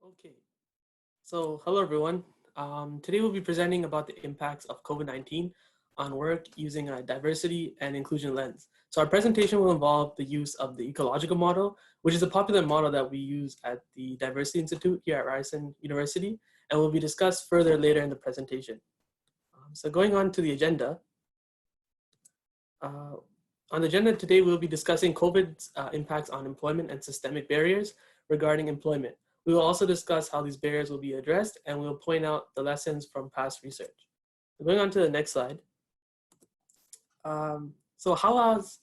Okay, so hello everyone. Today we'll be presenting about the impacts of COVID-19 on work using a diversity and inclusion lens. So our presentation will involve the use of the ecological model, which is a popular model that we use at the Diversity Institute here at Ryerson University, and will be discussed further later in the presentation. So going on to the agenda. On the agenda today, we'll be discussing COVID's impacts on employment and systemic barriers regarding employment. We will also discuss how these barriers will be addressed, and we'll point out the lessons from past research. So going on to the next slide. So how has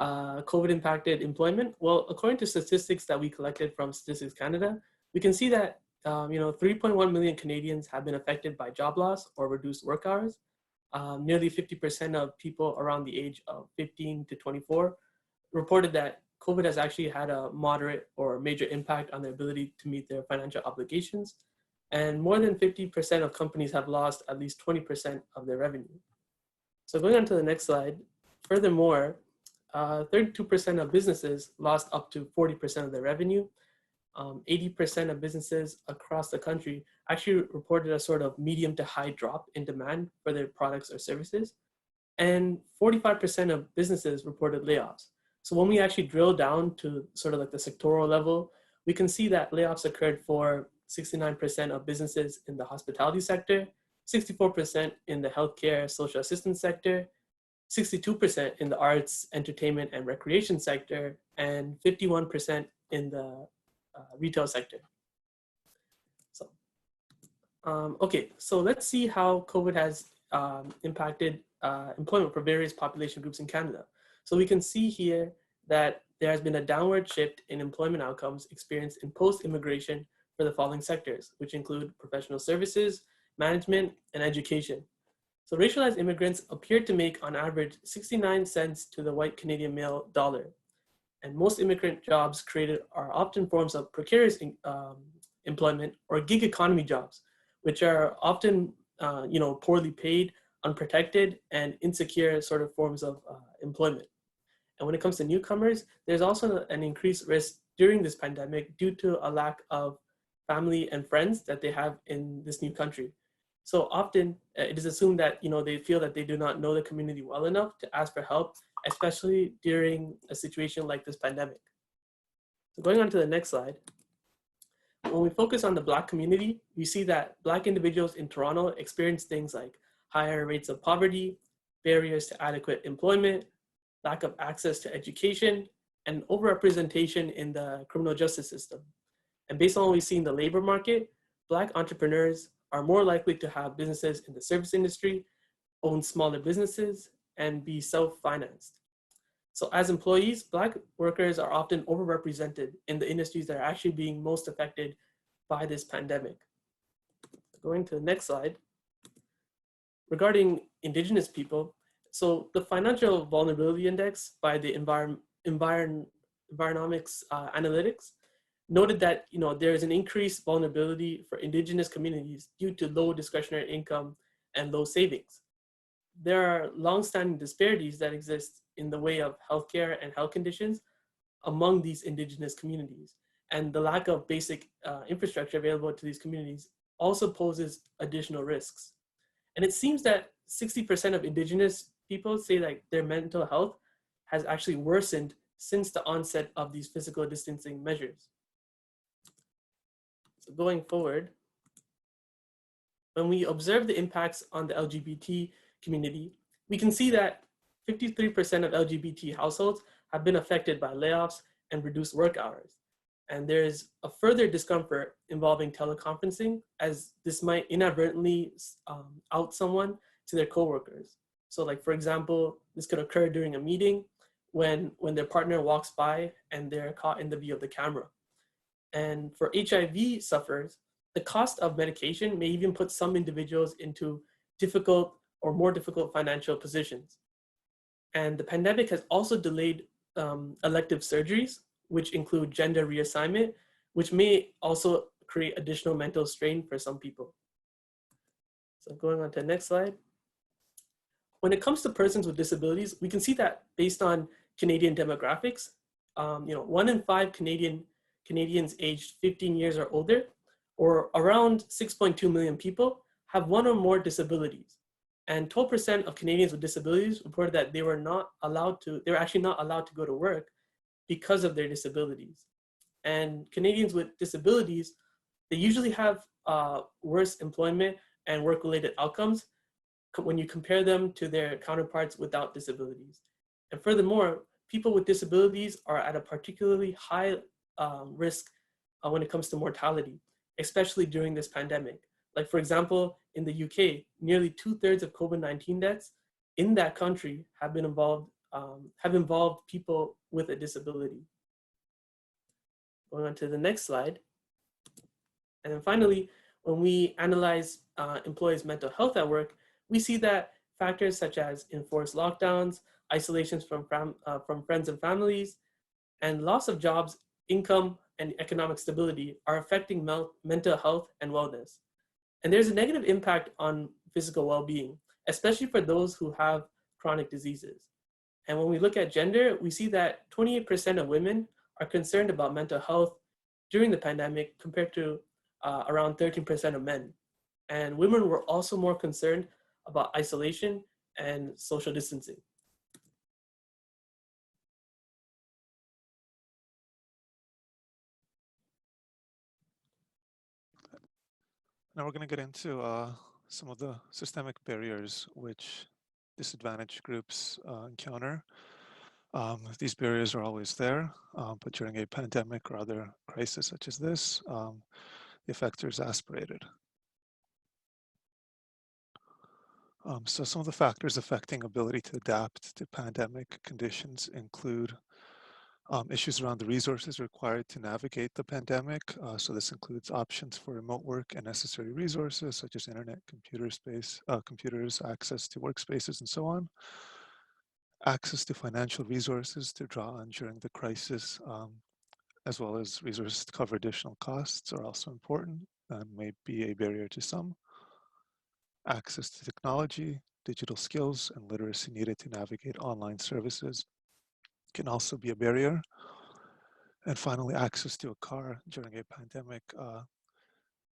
COVID impacted employment? Well, according to statistics that we collected from Statistics Canada, we can see that 3.1 million Canadians have been affected by job loss or reduced work hours. Nearly 50% of people around the age of 15 to 24 reported that COVID has actually had a moderate or major impact on their ability to meet their financial obligations. And more than 50% of companies have lost at least 20% of their revenue. So going on to the next slide, furthermore, 32% of businesses lost up to 40% of their revenue. 80% of businesses across the country actually reported a sort of medium to high drop in demand for their products or services. And 45% of businesses reported layoffs. So when we actually drill down to sort of like the sectoral level, we can see that layoffs occurred for 69% of businesses in the hospitality sector, 64% in the healthcare social assistance sector, 62% in the arts, entertainment, and recreation sector, and 51% in the retail sector. So, okay, so let's see how COVID has impacted employment for various population groups in Canada. So we can see here that there has been a downward shift in employment outcomes experienced in post-immigration for the following sectors, which include professional services, management, and education. So racialized immigrants appear to make on average 69 cents to the white Canadian male dollar. And most immigrant jobs created are often forms of precarious employment or gig economy jobs, which are often poorly paid, unprotected, and insecure sort of forms of employment. And when it comes to newcomers, there's also an increased risk during this pandemic due to a lack of family and friends that they have in this new country. So often it is assumed that they feel that they do not know the community well enough to ask for help, especially during a situation like this pandemic. So going on to the next slide. When we focus on the Black community, we see that Black individuals in Toronto experience things like higher rates of poverty, barriers to adequate employment, lack of access to education, and overrepresentation in the criminal justice system. And based on what we see in the labor market, Black entrepreneurs are more likely to have businesses in the service industry, own smaller businesses, and be self-financed. So as employees, Black workers are often overrepresented in the industries that are actually being most affected by this pandemic. Going to the next slide. Regarding Indigenous people, so the Financial Vulnerability Index by the Environnomics Analytics noted that there is an increased vulnerability for Indigenous communities due to low discretionary income and low savings. There are long-standing disparities that exist in the way of healthcare and health conditions among these Indigenous communities. And the lack of basic infrastructure available to these communities also poses additional risks. And it seems that 60% of Indigenous people say that their mental health has actually worsened since the onset of these physical distancing measures. So going forward, when we observe the impacts on the LGBT community, we can see that 53% of LGBT households have been affected by layoffs and reduced work hours. And there's a further discomfort involving teleconferencing, as this might inadvertently out someone to their coworkers. So like, for example, this could occur during a meeting when their partner walks by and they're caught in the view of the camera. And for HIV sufferers, the cost of medication may even put some individuals into difficult or more difficult financial positions. And the pandemic has also delayed elective surgeries, which include gender reassignment, which may also create additional mental strain for some people. So going on to the next slide. When it comes to persons with disabilities, we can see that based on Canadian demographics, 1 in 5 Canadians aged 15 years or older or around 6.2 million people, have one or more disabilities. And 12% of Canadians with disabilities reported that they were actually not allowed to go to work because of their disabilities. And Canadians with disabilities, they usually have worse employment and work-related outcomes when you compare them to their counterparts without disabilities. And furthermore, people with disabilities are at a particularly high risk when it comes to mortality, especially during this pandemic. Like for example, in the UK, nearly 2/3 of COVID-19 deaths in that country have involved people with a disability. Going on to the next slide. And then finally, when we analyze employees' mental health at work, we see that factors such as enforced lockdowns, isolations from friends and families, and loss of jobs, income, and economic stability are affecting mental health and wellness. And there's a negative impact on physical well-being, especially for those who have chronic diseases. And when we look at gender, we see that 28% of women are concerned about mental health during the pandemic compared to around 13% of men. And women were also more concerned about isolation and social distancing. Now we're going to get into some of the systemic barriers which disadvantaged groups encounter. These barriers are always there, but during a pandemic or other crisis such as this, the effects are exasperated. So some of the factors affecting ability to adapt to pandemic conditions include issues around the resources required to navigate the pandemic. So this includes options for remote work and necessary resources such as internet, computers, access to workspaces, and so on. Access to financial resources to draw on during the crisis, as well as resources to cover additional costs are also important and may be a barrier to some. Access to technology, digital skills, and literacy needed to navigate online services can also be a barrier. And finally, access to a car during a pandemic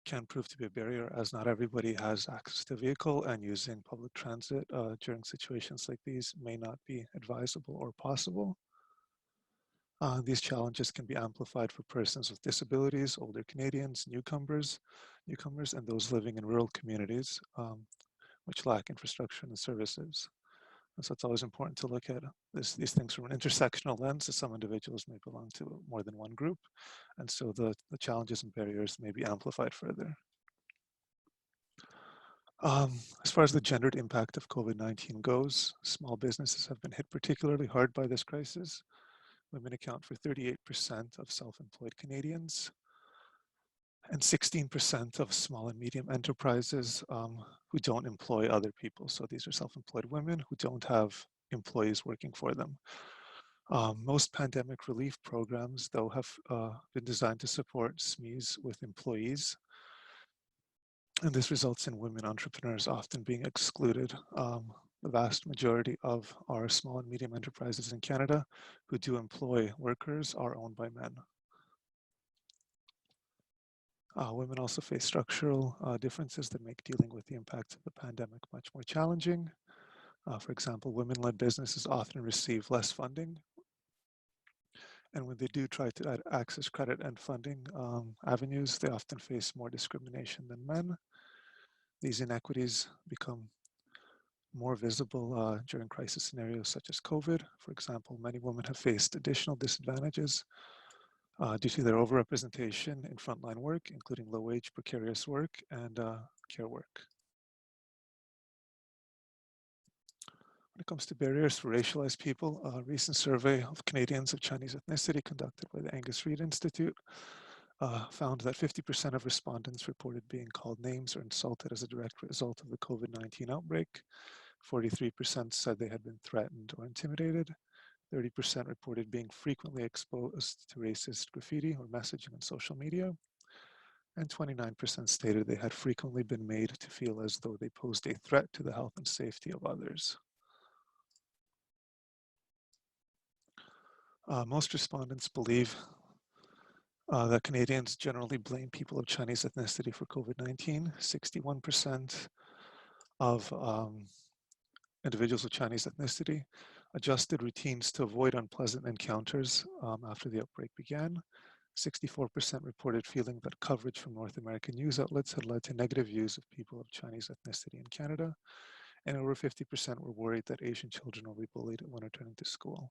can prove to be a barrier, as not everybody has access to a vehicle, and using public transit during situations like these may not be advisable or possible. These challenges can be amplified for persons with disabilities, older Canadians, newcomers, and those living in rural communities which lack infrastructure and services. And so it's always important to look at these things from an intersectional lens, as some individuals may belong to more than one group. And so the challenges and barriers may be amplified further. As far as the gendered impact of COVID-19 goes, small businesses have been hit particularly hard by this crisis. Women account for 38% of self-employed Canadians and 16% of small and medium enterprises who don't employ other people. So these are self-employed women who don't have employees working for them. Most pandemic relief programs, though, have been designed to support SMEs with employees. And this results in women entrepreneurs often being excluded. The vast majority of our small and medium enterprises in Canada who do employ workers are owned by men. Women also face structural differences that make dealing with the impacts of the pandemic much more challenging. For example, women-led businesses often receive less funding. And when they do try to access credit and funding avenues, they often face more discrimination than men. These inequities become more visible during crisis scenarios such as COVID. For example, many women have faced additional disadvantages due to their overrepresentation in frontline work, including low-wage precarious work and care work. When it comes to barriers for racialized people, a recent survey of Canadians of Chinese ethnicity conducted by the Angus Reid Institute found that 50% of respondents reported being called names or insulted as a direct result of the COVID-19 outbreak. 43% said they had been threatened or intimidated. 30% reported being frequently exposed to racist graffiti or messaging on social media. And 29% stated they had frequently been made to feel as though they posed a threat to the health and safety of others. Most respondents believe That Canadians generally blame people of Chinese ethnicity for COVID-19. 61% of individuals of Chinese ethnicity adjusted routines to avoid unpleasant encounters after the outbreak began. 64% reported feeling that coverage from North American news outlets had led to negative views of people of Chinese ethnicity in Canada. And over 50% were worried that Asian children will be bullied when returning to school.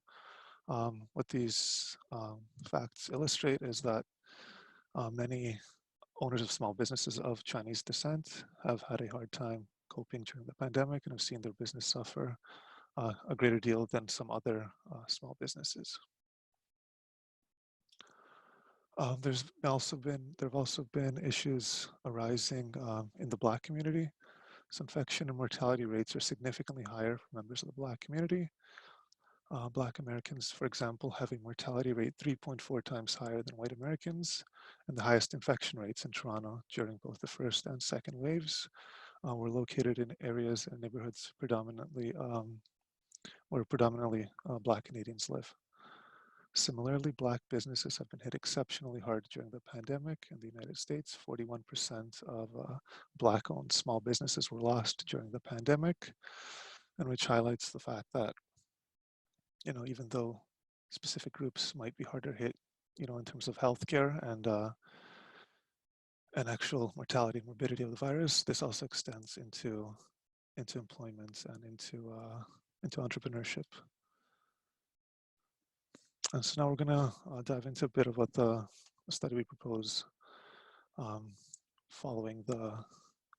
What these facts illustrate is that many owners of small businesses of Chinese descent have had a hard time coping during the pandemic and have seen their business suffer a greater deal than some other small businesses. There have also been issues arising in the Black community. So infection and mortality rates are significantly higher for members of the Black community. Black Americans, for example, have a mortality rate 3.4 times higher than white Americans, and the highest infection rates in Toronto during both the first and second waves were located in areas and neighborhoods where predominantly Black Canadians live. Similarly, Black businesses have been hit exceptionally hard during the pandemic. In the United States, 41% of Black-owned small businesses were lost during the pandemic, and which highlights the fact that, even though specific groups might be harder hit, in terms of healthcare and actual mortality and morbidity of the virus, this also extends into employment and into entrepreneurship. And so now we're going to dive into a bit of what the study we propose following the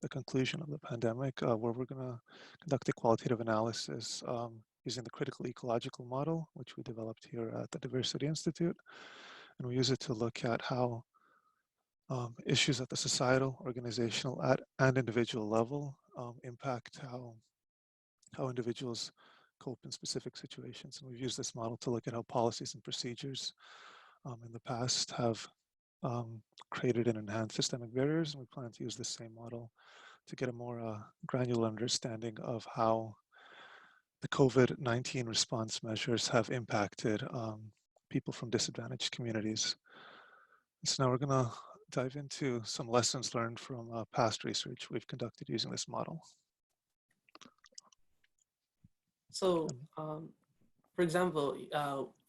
conclusion of the pandemic, where we're going to conduct a qualitative analysis using the critical ecological model, which we developed here at the Diversity Institute. And we use it to look at how issues at the societal, organizational, and individual level impact how individuals cope in specific situations. And we've used this model to look at how policies and procedures in the past have created and enhanced systemic barriers. And we plan to use the same model to get a more granular understanding of how the COVID-19 response measures have impacted people from disadvantaged communities. So now we're going to dive into some lessons learned from past research we've conducted using this model. So, for example,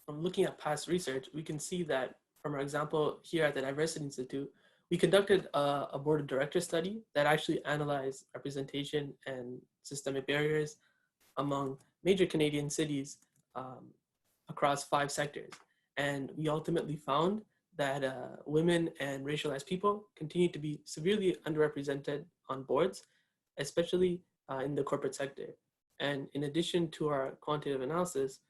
from looking at past research, we can see that from our example here at the Diversity Institute, we conducted a board of directors study that actually analyzed representation and systemic barriers among major Canadian cities across 5 sectors. And we ultimately found that women and racialized people continue to be severely underrepresented on boards, especially in the corporate sector. And in addition to our quantitative analysis,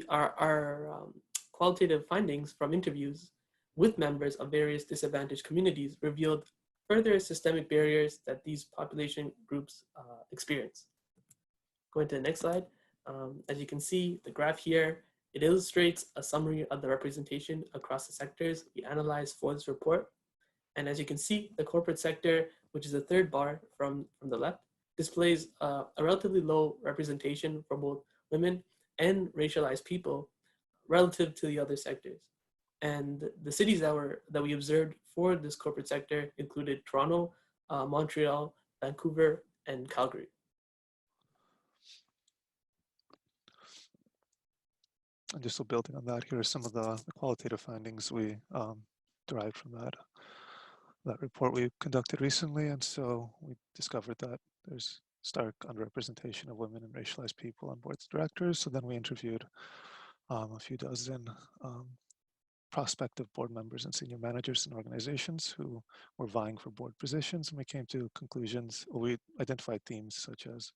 our qualitative findings from interviews with members of various disadvantaged communities revealed further systemic barriers that these population groups experience. Going to the next slide. As you can see, the graph here, it illustrates a summary of the representation across the sectors we analyzed for this report. And as you can see, the corporate sector, which is the third bar from the left, displays a relatively low representation for both women and racialized people relative to the other sectors. And the cities that we observed for this corporate sector included Toronto, Montreal, Vancouver, and Calgary. And just so building on that, here are some of the qualitative findings we derived from that report we conducted recently. And so we discovered that there's stark underrepresentation of women and racialized people on boards of directors. So then we interviewed a few dozen prospective board members and senior managers in organizations who were vying for board positions. And we came to conclusions, or we identified themes such as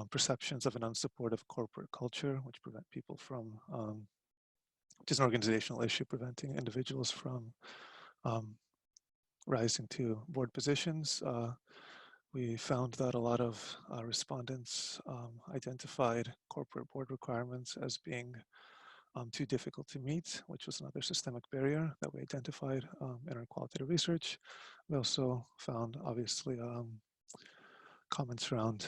perceptions of an unsupportive corporate culture, which prevent people from, which is an organizational issue preventing individuals from rising to board positions. We found that a lot of respondents identified corporate board requirements as being too difficult to meet, which was another systemic barrier that we identified in our qualitative research. We also found, obviously, comments around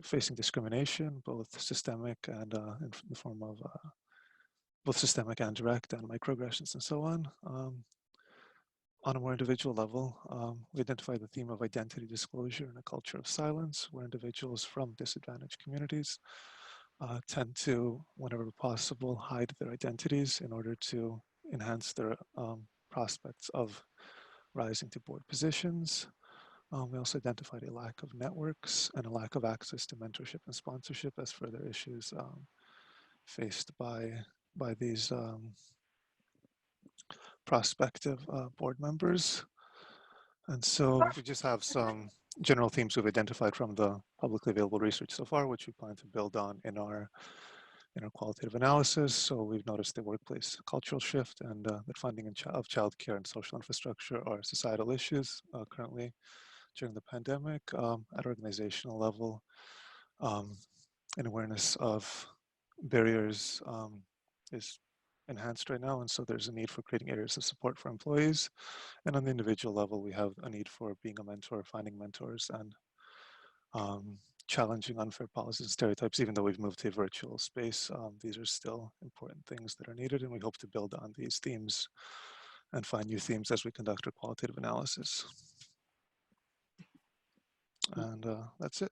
facing discrimination, both systemic and in the form of both systemic and direct, and microaggressions and so on. On a more individual level, we identify the theme of identity disclosure and a culture of silence, where individuals from disadvantaged communities tend to, whenever possible, hide their identities in order to enhance their prospects of rising to board positions. We also identified a lack of networks and a lack of access to mentorship and sponsorship as further issues faced by these prospective board members. And so we just have some general themes we've identified from the publicly available research so far, which we plan to build on in our qualitative analysis. So we've noticed the workplace cultural shift and that funding of childcare and social infrastructure are societal issues currently during the pandemic. At organizational level, an awareness of barriers is enhanced right now, and so there's a need for creating areas of support for employees. And on the individual level, we have a need for being a mentor, finding mentors, and challenging unfair policies and stereotypes. Even though we've moved to a virtual space, these are still important things that are needed, and we hope to build on these themes and find new themes as we conduct our qualitative analysis. And that's it.